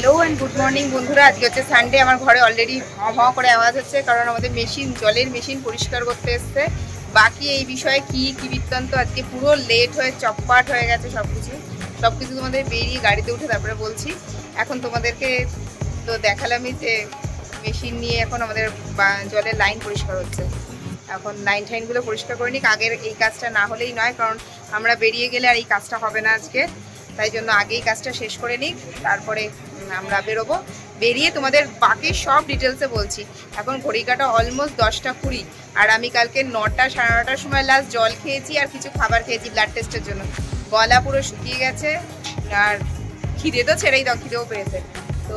Hello and good morning বন্ধুরা। আজকে হচ্ছে সানডে। আমার ঘরে অলরেডি ভাঁ করে আওয়াজ হচ্ছে, কারণ আমাদের মেশিন, জলের মেশিন পরিষ্কার করতে এসছে। বাকি এই বিষয়ে কি বৃত্তান্ত, আজকে পুরো লেট হয়ে চপ্পাট হয়ে গেছে সব কিছু তোমাদের বেরিয়ে গাড়িতে উঠে তারপরে বলছি। এখন তোমাদেরকে তো দেখালামই যে মেশিন নিয়ে এখন আমাদের জলের লাইন পরিষ্কার হচ্ছে। এখন লাইন টাইনগুলো পরিষ্কার করে নিক, আগের এই কাজটা না হলেই নয়, কারণ আমরা বেরিয়ে গেলে আর এই কাজটা হবে না আজকে। তাই জন্য আগেই কাজটা শেষ করে নিই, তারপরে আমরা বেরোবো। বেরিয়ে তোমাদের বাকি সব ডিটেলসে বলছি। এখন ঘড়ি কাটা অলমোস্ট 10টা 20, আর আমি কালকে 9টা সাড়ে 9টার সময় লাস্ট জল খেয়েছি আর কিছু খাবার খেয়েছি ব্লাড টেস্টের জন্য। গলা পুরো শুকিয়ে গেছে, আর খিদে তো ছেড়েই দাও, খিদেও পেয়েছে। তো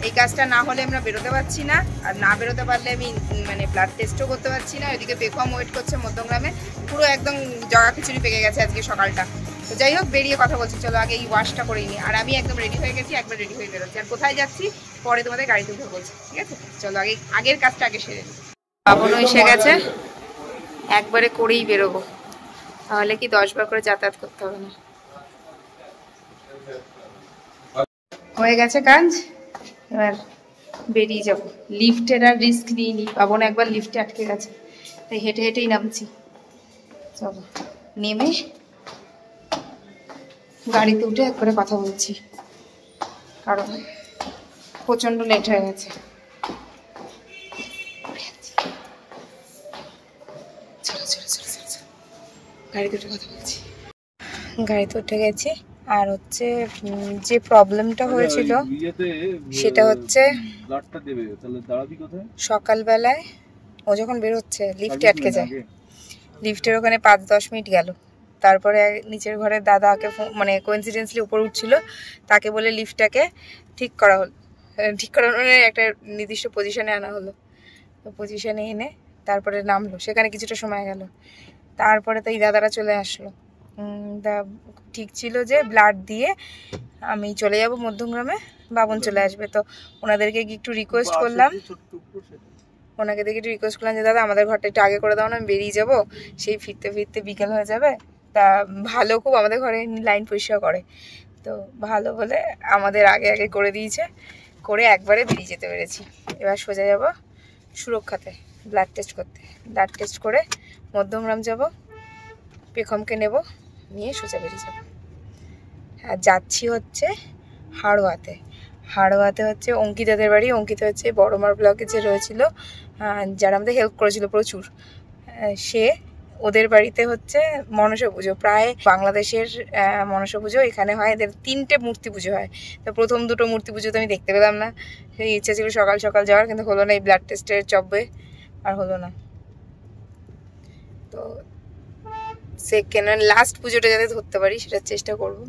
এই কাজটা না হলে আমরা বেরোতে পারছি না, আর না বেরোতে পারলে আমি মানে ব্লাড টেস্টও করতে পারছি না। ওইদিকে বেকম ওয়েট করছে মধ্যমগ্রামে, পুরো একদম জগা খিচুড়ি পেকে গেছে আজকে সকালটা। তো যাই হোক, বেরিয়ে কথা বলছি, চলো আগে এই ওয়াশটা করে নিই। আর আমি একদম রেডি হয়ে গেছি, একবার রেডি হয়ে বেরোচ্ছি। আর কোথায় যাচ্ছি পরে তোমাদের গাড়িতে উঠে বলছি, ঠিক আছে? চলো আগের কাজটা আগে সেরে নিই। বাবনও এসে গেছে, একবারে করেই বেরোবো, তাহলে কি 10 বার করে যাতায়াত করতে হবে না। হয়ে গেছে কাজ, এবার বেরিয়ে যাব। লিফটের আর রিস্ক নিইনি, বাবন একবার লিফটে আটকে গেছে, তাই হেঁটে হেঁটেই নামছি। চলো নেমে গাড়িতে উঠে একবারে কথা বলছি, কারণ প্রচণ্ড লেট হয়ে গেছে। গাড়িতে উঠে কথা বলছি। গাড়িতে উঠে গেছি, আর হচ্ছে যে প্রবলেমটা হয়েছিল সেটা হচ্ছে সকালবেলায় ও যখন বেরোচ্ছে লিফটে আটকে যায়। লিফটের ওখানে 5-10 মিনিট গেল, তারপরে নিচের ঘরের দাদাকে মানে কোইন্সিডেন্সলি উপর উঠছিল, তাকে বলে লিফটটাকে ঠিক করা হলো। ঠিক করার মানে একটা নির্দিষ্ট পজিশনে আনা হলো। তো পজিশনে এনে তারপরে নামলো, সেখানে কিছুটা সময় গেল। তারপরে তো এই দাদারা চলে আসলো। ঠিক ছিল যে ব্লাড দিয়ে আমি চলে যাব মধ্যমগ্রামে, বাবন চলে আসবে। তো ওনাদেরকে একটু রিকোয়েস্ট করলাম, যে দাদা আমাদের ঘরটা একটু আগে করে দাও না, আমি বেরিয়ে যাবো, সেই ফিরতে ফিরতে বিকেল হয়ে যাবে। তা ভালো, খুব আমাদের ঘরে লাইন পরিষ্কার করে, তো ভালো বলে আমাদের আগে আগে করে দিয়েছে, করে একবারে বেরিয়ে যেতে পেরেছি। এবার সোজা যাব সুরক্ষাতে ব্লাড টেস্ট করতে। ব্লাড টেস্ট করে মধ্যমগ্রাম যাব, পেখমকে নেব, নিয়ে সোজা বেরিয়ে যাব। আর যাচ্ছি হচ্ছে হাড়োয়াতে হচ্ছে অঙ্কিতাদের বাড়ি। অঙ্কিতা হচ্ছে বড়মার ব্লকে যে রয়েছিল, যারা আমাদের হেল্প করেছিল প্রচুর, সে ওদের বাড়িতে হচ্ছে মনসা পুজো। প্রায় বাংলাদেশের মনসা পুজো এখানে হয়, এদের 3টে মূর্তি পুজো হয়। তো প্রথম 2টো মূর্তি পুজো তো আমি দেখতে পেলাম না, সেই ইচ্ছা ছিল সকাল সকাল যাওয়ার, কিন্তু হলো না, এই ব্লাড টেস্টের চব্বে আর হলো না। তো সেকেন্ড লাস্ট পুজোটা যাতে ধরতে পারি সেটার চেষ্টা করব,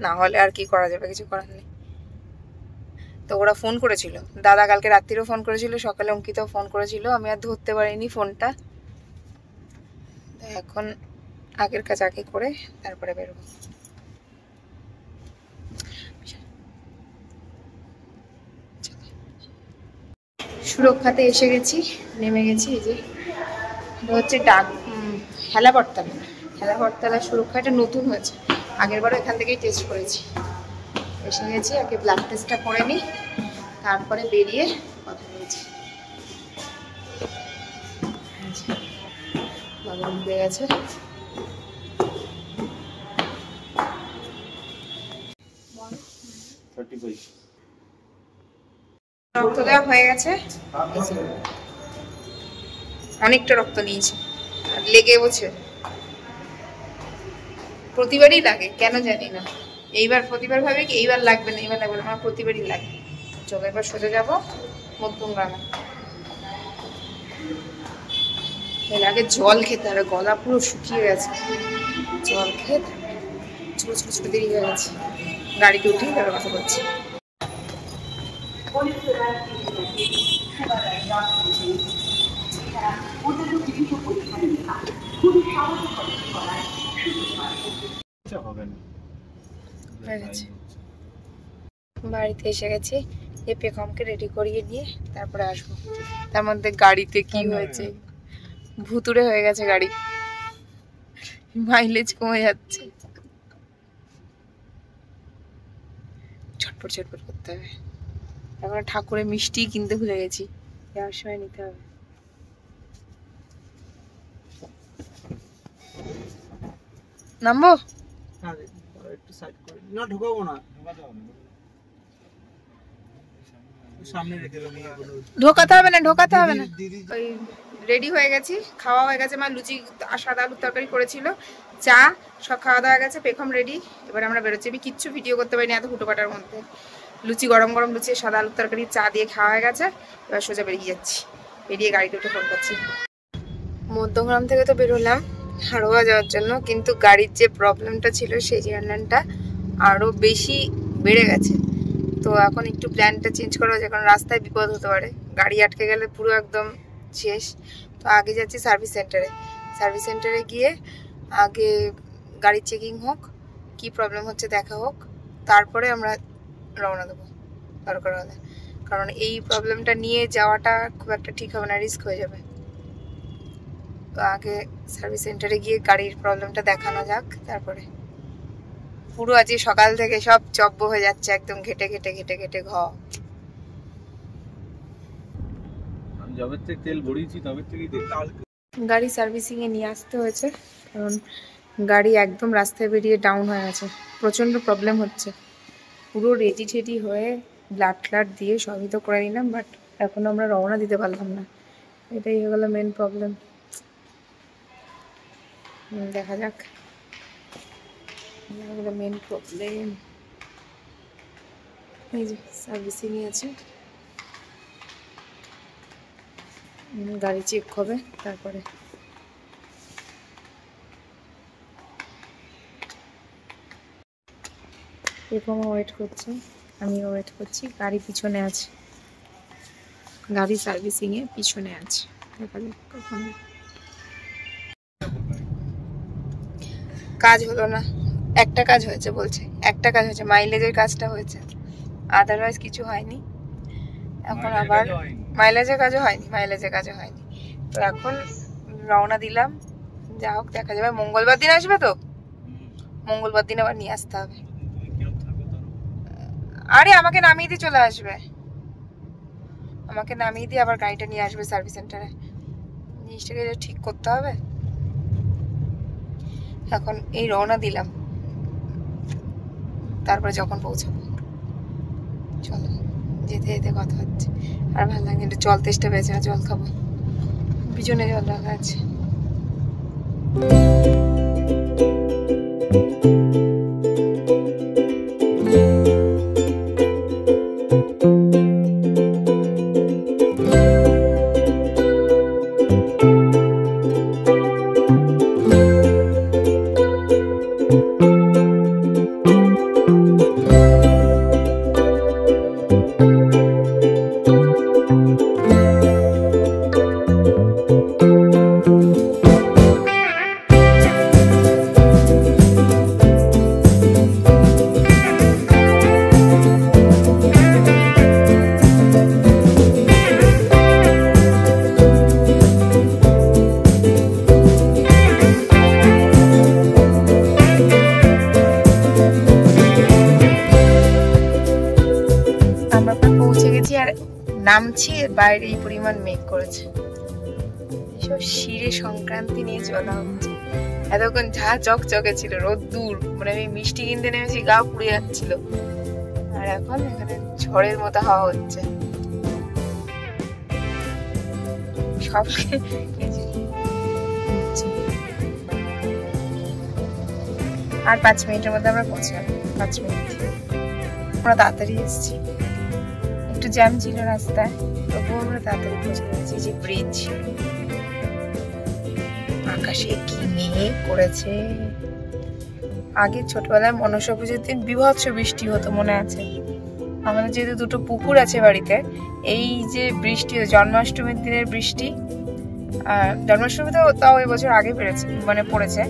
না হলে আর কি করা যাবে, কিছু করার নেই। তো ওরা ফোন করেছিল, দাদা কালকে রাত্রিরেও ফোন করেছিল, সকালে অঙ্কিতাও ফোন করেছিল, আমি আর ধরতে পারিনি ফোনটা। এখন আগের কাজ আগে করে তারপরে বেরোবো। সুরক্ষাতে এসে গেছি, নেমে গেছি। এই যে হচ্ছে হেলাবরতলা সুরক্ষা, এটা নতুন হয়েছে, আগেরবারও এখান থেকেই টেস্ট করেছি। এসে গেছি, আগে ব্লাড টেস্টটা করে নিই, তারপরে বেরিয়ে কথা বলছি। বাবা উঠে গেছে, রক্ত দেওয়া হয়ে গেছে, অনেকটা রক্ত নিয়েছে, আর লেগে বসে প্রতিবারই লাগে, কেন জানি না। এইবার প্রতিবার ভাবে কি এইবার লাগবে না, আমার প্রতিবারই লাগে। চলো এবার সোজা যাবো মধ্যমগ্রামে। এর আগে জল খেতে হবে, গলা পুরো শুকিয়ে গেছে, জল খেয়ে ছোট দেরি হয়ে গেছে। গাড়িতে উঠেই তার কথা বলছি। বাড়িতে এসে গেছি, এই পেখমকে রেডি করিয়ে নিয়ে তারপরে আসবো। তার মধ্যে গাড়িতে কি হয়েছে, ভুতুড়ে হয়ে গেছে গাড়ি, মাইলেজ কমে যাচ্ছে, ছটপট করতে হবে। এখন ঠাকুরের মিষ্টি কিনতে ভুলে গেছি, যাওয়ার সময় নিতে হবে। নামবো? একটু সাইড করে না, ঢোকাবো না, সামনে রেখে দেবো। ঢোকাতে হবে না, ঢোকাতে হবে না। ওই রেডি হয়ে গেছি, খাওয়া হয়ে গেছে। মা লুচি আর সাদা আলুর তরকারি করেছিল, চা সব খাওয়া দাওয়া গেছে, পেখম রেডি। এবার আমরা বেরোচ্ছি। আমি কিচ্ছু ভিডিও করতে পারিনি এত হুটোপাটার মধ্যে। লুচি গরম গরম লুচি, সাদা আলুর তরকারি, চা দিয়ে খাওয়া হয়ে গেছে। এবার সোজা বেরিয়ে যাচ্ছি। বেরিয়ে গাড়িতে উঠে ফোন করছি। মধ্যমগ্রাম থেকে তো বেরোলাম হাড়োয়া যাওয়ার জন্য, কিন্তু গাড়ির যে প্রবলেমটা ছিল সেই জার্নানটা আরও বেশি বেড়ে গেছে। তো এখন একটু প্ল্যানটা চেঞ্জ করা হয়েছে, কারণ রাস্তায় বিপদ হতে পারে, গাড়ি আটকে গেলে পুরো একদম শেষ। তো আগে যাচ্ছি সার্ভিস সেন্টারে। সার্ভিস সেন্টারে গিয়ে আগে গাড়ির চেকিং হোক, কি প্রবলেম হচ্ছে দেখা হোক, তারপরে আমরা রওনা দেবো দরকার হলে। কারণ এই প্রবলেমটা নিয়ে যাওয়াটা খুব একটা ঠিক হবে না, রিস্ক হয়ে যাবে। তো আগে সার্ভিস সেন্টারে গিয়ে গাড়ির প্রবলেমটা দেখানো যাক, তারপরে। পুরো আজকে সকাল থেকে সব চব্য হয়ে যাচ্ছে, একদম ঘেটে ঘেটে ঘেটে ঘেটে ঘ। আমি যবে থেকে তেল ভরিয়েছি তবে থেকেই গাড়ি সার্ভিসিং এ নিয়ে আসতে হয়েছে, কারণ গাড়ি একদম রাস্তায় বেরিয়ে ডাউন হয়ে গেছে, প্রচণ্ড প্রবলেম হচ্ছে। পুরো রেডি ঠেডি হয়ে ব্লাড ট্লাড দিয়ে সবই তো করে নিলাম, বাট এখনও আমরা রওনা দিতে পারলাম না। এটাই হয়ে গেল মেন প্রবলেম। দেখা যাক, মেন প্রবলেম। এই যে সার্ভিসিংই আছে, গাড়ি চেক হবে তারপরে। এরকম ওয়েট করছে, আমিও ওয়েট করছি। গাড়ি পিছনে আছে, গাড়ি সার্ভিসিং এ পিছনে আছে। দেখা যাক কখন। কাজ হলো না, একটা কাজ হয়েছে বলছে, একটা কাজ হয়েছে, মাইলেজের কাজটা হয়েছে, আদারওয়াইজ কিছু হয়নি। এখন আবার মাইলেজের কাজও হয়নি, মাইলেজের কাজও হয়নি। তো এখন রওনা দিলাম, যা হোক দেখা যাবে। মঙ্গলবার দিন আসবে তো, মঙ্গলবার দিন আবার নিয়ে আসতে হবে। আরে আমাকে নামিয়ে দিয়ে চলে আসবে, আমাকে নামিয়ে দিয়ে আবার গাড়িটা নিয়ে আসবে সার্ভিস সেন্টারে। জিনিসটাকে ঠিক করতে হবে। এখন এই রওনা দিলাম, তারপরে যখন পৌঁছাবো। চলো, যেতে যেতে কথা হচ্ছে। আর ভালো লাগে, একটু জল তেষ্টা পেয়েছে, জল খাবো। পিছনে জল রাখা আছে। নামছি, বাইরে এই পরিমাণ মেঘ করেছে। সব শিরে সংক্রান্তি নিয়ে চলা হচ্ছে। এতক্ষণ ঝা চকচকে ছিল, রোদ্দুর, মানে আমি মিষ্টি কিনতে নেমেছি, গা পুড়ে যাচ্ছিল। আর এখন এখানে ঝড়ের মতো হাওয়া হচ্ছে। সব আর 5 মিনিটের মধ্যে আমরা পৌঁছে যাবো। 5 মিনিট, আমরা তাড়াতাড়ি এসেছি। একটু জ্যাম ছিল রাস্তায়, তবুও আমরা তাড়াতাড়ি পৌঁছে গেছি। যে ব্রিজ, আকাশে কি মেঘ করেছে। আগে ছোটবেলায় মনসা পুজোর দিন বিভৎস বৃষ্টি হতো, মনে আছে? আমাদের যেহেতু 2টো পুকুর আছে বাড়িতে, এই যে বৃষ্টি, জন্মাষ্টমীর দিনের বৃষ্টি, আর জন্মাষ্টমী তো তাও এবছর আগে পড়েছে।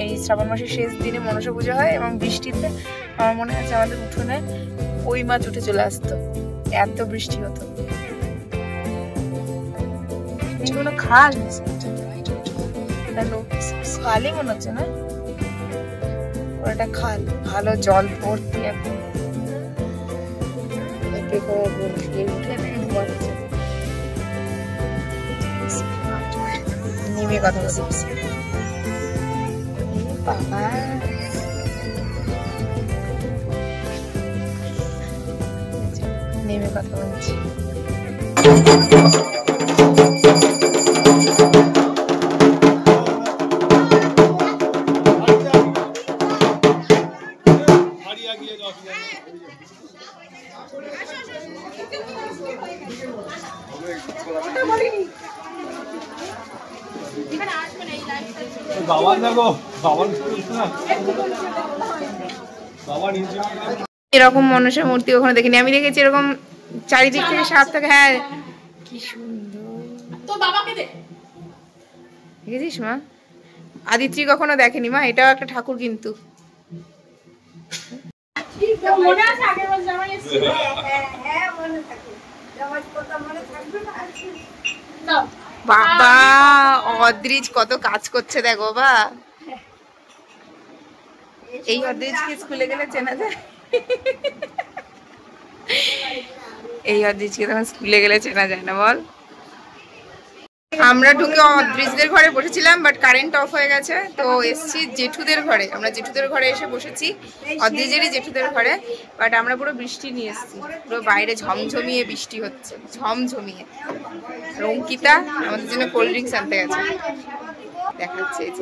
এই শ্রাবণ মাসের শেষ দিনে মনসা পুজো হয়, এবং বৃষ্টিতে আমার মনে আছে আমাদের উঠোনে কই মাছ উঠে চলে আসতো, এত বৃষ্টি হতো। খাল খালই মনে হচ্ছে না, ওটা খাল, ভালো জল ভর্তি। এখন দেখো শুয়ে উঠে ঘুমাচ্ছে। নেমে কথা বলছি বাবা, নেমে কথা বলছি। এরকম মনসা মূর্তি ওখানে দেখিনি, আমি দেখেছি এরকম চারিদিক থেকে সাপ থাকে। হ্যাঁ কি সুন্দর, দেখেছিস মা? আদিত্রি কখনো দেখেনি মা, এটাও একটা ঠাকুর কিন্তু। বাবা অদ্রিজ কত কাজ করছে দেখো বাবা। এই অদ্রিজকে স্কুলে গেলে চেনা যায়, এই অদ্রিজকে তখন স্কুলে গেলে চেনা যায় না বল। আমরা ঢুকে অদ্রিজদের ঘরে বসেছিলাম, বাট কারেন্ট অফ হয়ে গেছে, তো এসছি জেঠুদের ঘরে। আমরা জেঠুদের ঘরে এসে বসেছি, অদ্রিজেরই জেঠুদের ঘরে। বাট আমরা পুরো বৃষ্টি নিয়ে এসছি, পুরো বাইরে ঝমঝমিয়ে বৃষ্টি হচ্ছে, ঝমঝমিয়ে। আর অঙ্কিতা আমাদের জন্য কোল্ড ড্রিঙ্কস আনতে গেছে, দেখাচ্ছে এই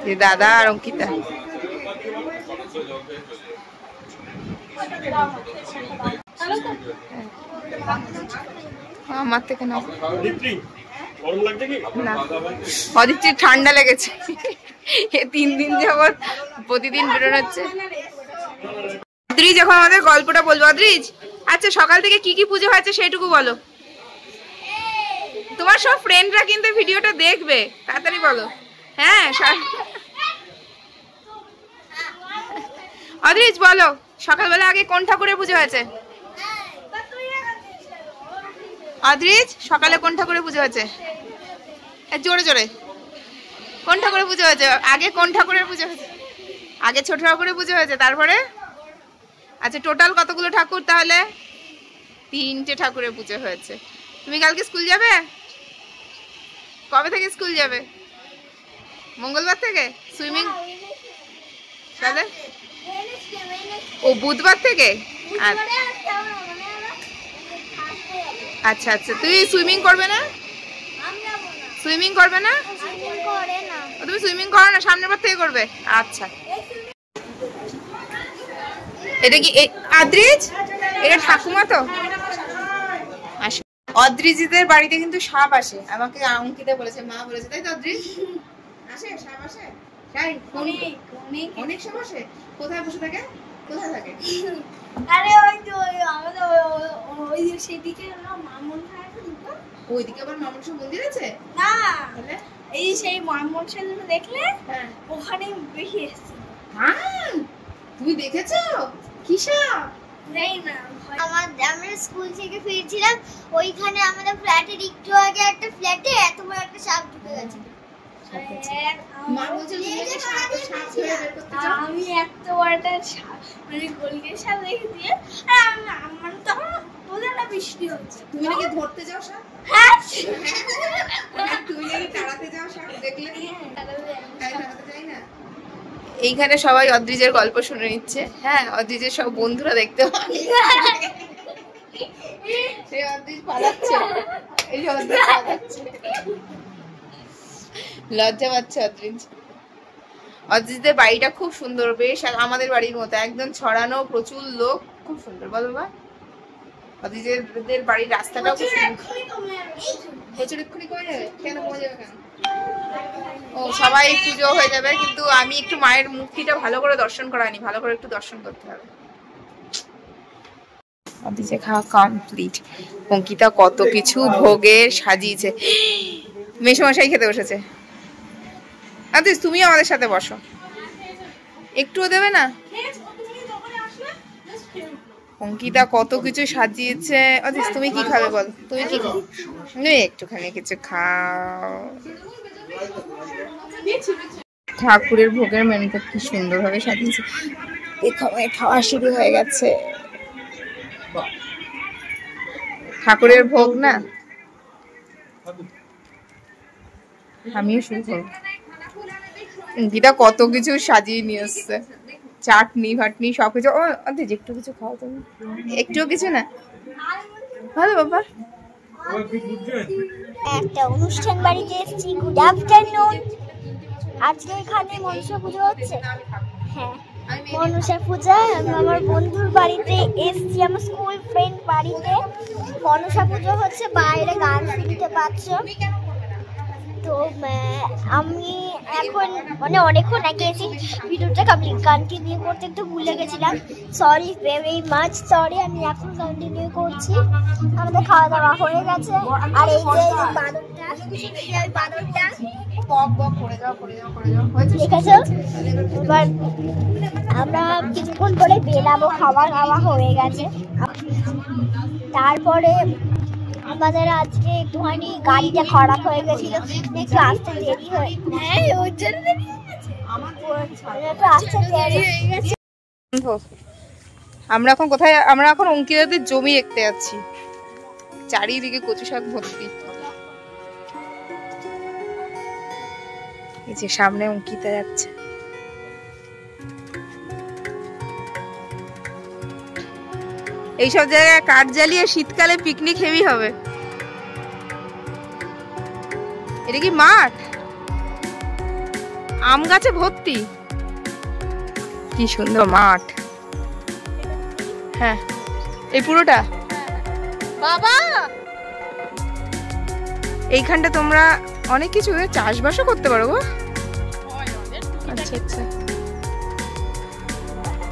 যে দাদা আর অঙ্কিতা। আমার থেকে নাও না, অদিতির ঠান্ডা লেগেছে, 3 দিন যাবত প্রতিদিন বেরোনো হচ্ছে। অদ্রিজ এখন আমাদের গল্পটা বলবো। অদ্রিজ আচ্ছা সকাল থেকে কি কি পুজো হয়েছে সেইটুকু বলো। তোমার সব ফ্রেন্ডরা কিন্তু ভিডিওটা দেখবে, তাড়াতাড়ি বলো। হ্যাঁ অদ্রিজ বলো সকালবেলা আগে কোন ঠাকুরের পুজো হয়েছে? অদ্রিজ সকালে কোন ঠাকুরের পুজো হয়েছে? জোরে জোরে কোন ঠাকুরের পুজো হয়েছে? আগে কোন ঠাকুরের পুজো হয়েছে? আগে ছোট ঠাকুরের পুজো হয়েছে, তারপরে? আচ্ছা টোটাল কতগুলো ঠাকুর তাহলে? 3টে ঠাকুরের পুজো হয়েছে। তুমি কালকে স্কুল যাবে? কবে থেকে স্কুল যাবে? মঙ্গলবার থেকে? সুইমিং তাহলে ও বুধবার থেকে? আচ্ছা আচ্ছা তুমি সুইমিং করবে না? সুইমিং করবে না? তুমি সুইমিং করো না, সামনের বার থেকে করবে। আচ্ছা এটা কি অদ্রিজ? এটা ঠাকুমা তো? আসে অদ্রিজদের বাড়িতে কিন্তু সাপ আসে, আমাকে অঙ্কিতা বলেছে, মা বলেছে, তাই তো অদ্রিজ? আসে সাপ আসে? তাই অনেক সাপ আসে। কোথায় বসে থাকে? কোথায় থাকে? আরে ওই তো আমাদের ওই সেদিকে না মামুন থাকে তো, ওইদিকে আবার মামুনসা মন্দির আছে না? এই সেই মামুনসা দেখলে ওখানে বেশি এসেছে। হ্যাঁ তুমি দেখেছো কি সাপ? নেই না, আমরা স্কুল থেকে ফিরছিলাম, ওইখানে আমাদের ফ্ল্যাটের একটু আগে একটা ফ্ল্যাটে এত বড় একটা সাপ ঢুকে গেছে। আমি এত বড়টা মানে গোলকে সাপ দেখে দিয়ে আমার তখন ওদের না বৃষ্টি হচ্ছে। তুমি নাকি ধরতে যাও সাপ? হ্যাঁ তুমি নাকি তাড়াতে যাও সাপ দেখলে? তাড়াতে যাই না। এইখানে সবাই অদ্রিজের গল্প শুনে নিচ্ছে। হ্যাঁ অদ্রিজের সব বন্ধুরা দেখতে পাচ্ছে, এই অদ্রিজ পালাচ্ছে, এই অদ্রিজ পালাচ্ছে, লজ্জা পাচ্ছে অদ্রিজ। অদ্রিজদের বাড়িটা খুব সুন্দর, বেশ আমাদের বাড়ির মতো, একদম ছড়ানো, প্রচুর লোক, খুব সুন্দর। বল বাবা অদ্রিজদের বাড়ির রাস্তাটাও খুব সুন্দর। প্রচুর এক্ষুনি কমে যাবে কেন? কমে যাবে কেন? ও সবাই পুজো হয়ে যাবে, কিন্তু আমি একটু মায়ের মূর্তিটা ভালো করে দর্শন করাইনি, ভালো করে একটু দর্শন করতে হবে। অদ্রিজে খাওয়া কমপ্লিট। অঙ্কিতা কত কিছু ভোগের সাজিয়েছে, মেসোমশাই খেতে বসেছে। অদ্রিজ তুমিও আমাদের সাথে বসো, একটুও দেবে না? অঙ্কিতা কত কিছু সাজিয়েছে। অদ্রিজ তুমি কি খাবে বল? তুমি কি খাও? তুমি একটুখানি কিছু খাও। ঠাকুরের ভোগের মেনুটা কি সুন্দর ভাবে সাজিয়েছে। দেখো খাওয়া শুরু হয়ে গেছে। ঠাকুরের ভোগ না, আমিও শুরু করবো। গীতা কত কিছু সাজিয়ে নিয়ে এসছে, চাটনি ফাটনি সবকিছু। ও একটু কিছু খাও তুমি, একটু কিছু না ভালো বাবা। একটা অনুষ্ঠান বাড়িতে এসেছি। Good afternoon. আজকে এখানে মনসা পুজো হচ্ছে। হ্যাঁ, মনসা পূজা। আমি আমার বন্ধুর বাড়িতে এসেছি, আমার স্কুল ফ্রেন্ড বাড়িতে। মনসা পুজো হচ্ছে, বাইরে গান শুনতে পাচ্ছ। তো আমি এখন অনেকক্ষণ আগে এসে ভিডিওটা কন্টিনিউ করতে একটু ভুলে গেছিলাম। Sorry, very much sorry. আমি এখন কন্টিনিউ করছি। আমাদের খাওয়া দাওয়া হয়ে গেছে। আর এই যে বাদরটা দেখেছো? এবার আমরা কিছুক্ষণ পরে বেরাবো। খাওয়া দাওয়া হয়ে গেছে। তারপরে আমাদের আজকে একটুখানি গাড়িটা খারাপ হয়ে গেছিল, একটু আসতে দেরি হয়ে আমরা এখন কোথায়? আমরা এখন অঙ্কিতাদের জমি দেখতে যাচ্ছি। চারিদিকে কচু শাক ভর্তি। এই যে সামনে অঙ্কিতা যাচ্ছে। এইসব জায়গায় কাঠ জ্বালিয়ে শীতকালে পিকনিক হেভি হবে। এটা কি মাঠ? আম গাছে ভর্তি, কি সুন্দর মাঠ। হ্যাঁ, এই পুরোটা বাবা। এইখানটা তোমরা অনেক কিছু চাষবাসও করতে পারো গো। আচ্ছা আচ্ছা,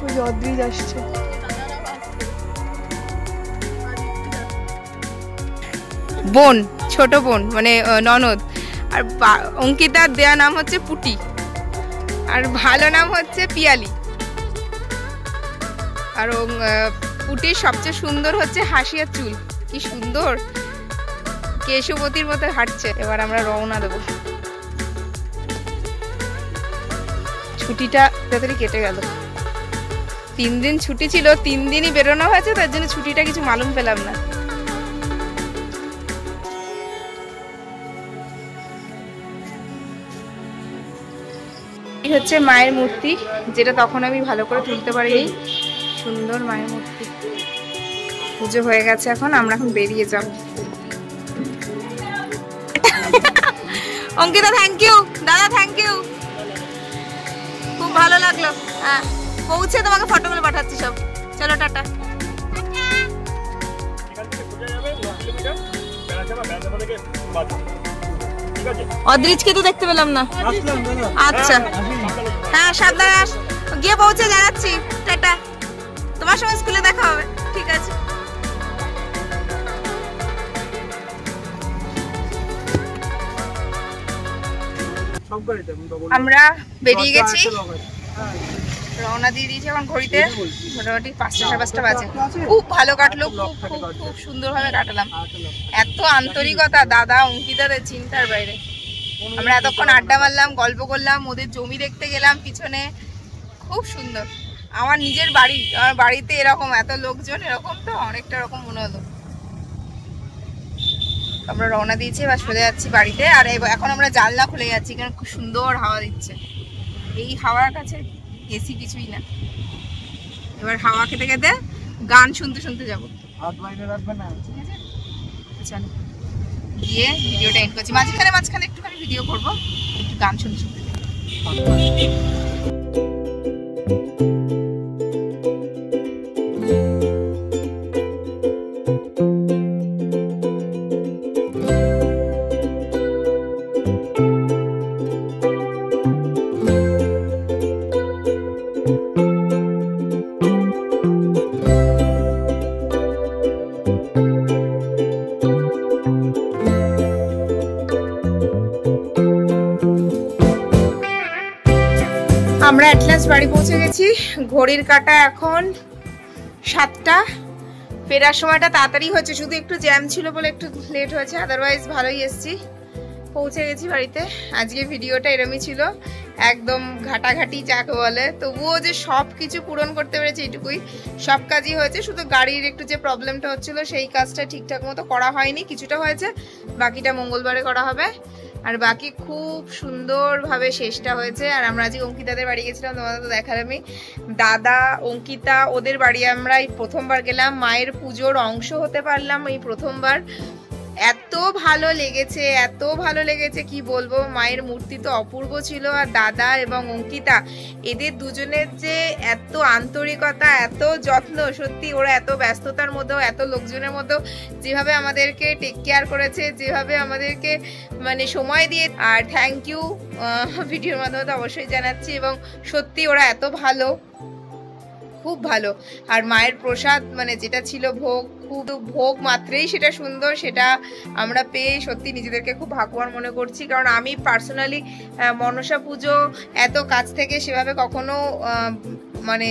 ওই অদ্রিজ আসছে। বোন, ছোট বোন মানে ননদ। আর অঙ্কিতার দেয়া নাম হচ্ছে পুটি, আর ভালো নাম হচ্ছে পিয়ালি। আর পুটির সবচেয়ে সুন্দর হচ্ছে হাসি আর চুল, কি সুন্দর কেশবতীর মতো হাঁটছে। এবার আমরা রওনা দেবো। ছুটিটা তাড়াতাড়ি কেটে গেল। 3 দিন ছুটি ছিল, 3 দিনই বেরোনো হয়েছে, তার জন্য ছুটিটা কিছু মালুম পেলাম না। এই হচ্ছে মায়ের মূর্তি, যেটা তখন আমি ভালো করে তুলতে পারিনি। সুন্দর মায়ের মূর্তি। পুজো হয়ে গেছে, এখন আমরা এখন বেরিয়ে যাব। অঙ্কিতা থ্যাংক ইউ, দাদা থ্যাংক ইউ, খুব ভালো লাগলো। হ্যাঁ, পৌঁছে তোমাকে ফটোগুলো পাঠাচ্ছি সব। চলো টাটা। অদ্রিজকে তো দেখতে পেলাম না। আচ্ছা হ্যাঁ, সাবধানে আস। গিয়ে পৌঁছে জানাচ্ছি। টাটা, তোমার সঙ্গে স্কুলে দেখা হবে। ঠিক আছে। আমরা বেরিয়ে গেছি, রওনা দিয়ে দিয়েছি। এখন ঘড়িতে মোটামুটি 5টা 5:30 বাজে। খুব ভালো কাটলো, খুব খুব সুন্দরভাবে কাটালাম। এত আন্তরিকতা দাদা অঙ্কিতাদের চিন্তার বাইরে। আমরা এতক্ষণ আড্ডা মারলাম, গল্প করলাম, ওদের জমি দেখতে গেলাম পিছনে, খুব সুন্দর। আমার নিজের বাড়ি, আমার বাড়িতে এরকম এত লোকজন, এরকম তো অনেকটা রকম মনে হলো। আমরা রওনা দিয়েছি, এবার চলে যাচ্ছি বাড়িতে। আর এখন আমরা জানলা খুলে যাচ্ছি, কারণ খুব সুন্দর হাওয়া দিচ্ছে। এই হাওয়ার কাছে এসি কিছুই না। এবার হাওয়া খেতে খেতে গান শুনতে শুনতে যাবো। ঠিক আছে, চলো গিয়ে ভিডিওটা এন্ড করছি। মাঝখানে একটুখানি ভিডিও করবো, একটু গান শুনতে শুনতে। আমরা অ্যাটলাস বাড়ি পৌঁছে গেছি। ঘড়ির কাঁটা এখন 7টা। ফেরার সময়টা তাড়াতাড়ি হচ্ছে, শুধু একটু জ্যাম ছিল বলে একটু লেট হয়েছে, আদারওয়াইজ ভালোই এসেছি। পৌঁছে গেছি বাড়িতে। আজকে ভিডিওটা এরমই ছিল। একদম ঘাটাঘাটি যাকে বলে, তবুও যে সব কিছু পূরণ করতে পেরেছে এইটুকুই। সব কাজই হয়েছে, শুধু গাড়ির একটু যে প্রবলেমটা হচ্ছিল সেই কাজটা ঠিকঠাক মতো করা হয়নি, কিছুটা হয়েছে, বাকিটা মঙ্গলবারে করা হবে। আর বাকি খুব সুন্দরভাবে শেষটা হয়েছে। আর আমরা আজকে অঙ্কিতাদের বাড়ি গেছিলাম, তোমাদের তো দেখালামই। দাদা, অঙ্কিতা, ওদের বাড়ি আমরা এই প্রথমবার গেলাম, মায়ের পুজোর অংশ হতে পারলাম এই প্রথমবার। এত ভালো লেগেছে, এত ভালো লেগেছে কি বলবো। মায়ের মূর্তি তো অপূর্ব ছিল। আর দাদা এবং অঙ্কিতা, এদের দুজনের যে এত আন্তরিকতা, এত যত্ন, সত্যি ওরা এত ব্যস্ততার মধ্যেও, এত লোকজনের মধ্যেও যেভাবে আমাদেরকে টেক কেয়ার করেছে, যেভাবে আমাদেরকে মানে সময় দিয়ে, আর থ্যাংক ইউ ভিডিওর মাধ্যমে তো অবশ্যই জানাচ্ছি। এবং সত্যি ওরা এত ভালো, খুব ভালো। আর মায়ের প্রসাদ মানে যেটা ছিল ভোগ, খুব ভোগ মাত্রেই সেটা সুন্দর, সেটা আমরা পেয়ে সত্যি নিজেদেরকে খুব ভাগ্যবান মনে করছি। কারণ আমি পার্সোনালি মনসা পুজো এত কাছ থেকে সেভাবে কখনো মানে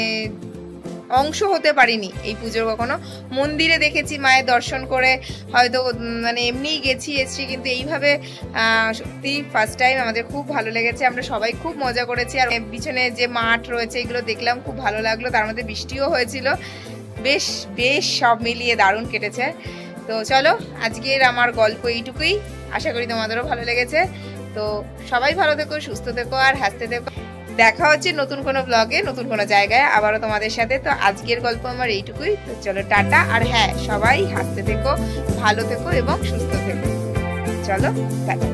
অংশ হতে পারিনি এই পুজোর। কখনো মন্দিরে দেখেছি, মায়ের দর্শন করে হয়তো মানে এমনিই এসছি, কিন্তু এইভাবে সত্যি ফার্স্ট টাইম। আমাদের খুব ভালো লেগেছে, আমরা সবাই খুব মজা করেছি। আর পিছনে যে মাঠ রয়েছে এগুলো দেখলাম, খুব ভালো লাগলো। তার মধ্যে বৃষ্টিও হয়েছিল, বেশ বেশ সব মিলিয়ে দারুণ কেটেছে। তো চলো, আজকের আমার গল্প এইটুকুই, আশা করি তোমাদেরও ভালো লেগেছে। তো সবাই ভালো থেকো, সুস্থ থেকো আর হাসতে থেকো। দেখা হচ্ছে নতুন কোনো ব্লগে, নতুন কোনো জায়গায় আবারও তোমাদের সাথে। তো আজকের গল্প আমার এইটুকুই। তো চলো টাটা। আর হ্যাঁ, সবাই হাসতে থেকো, ভালো থেকো এবং সুস্থ থেকো। চলো টাটা।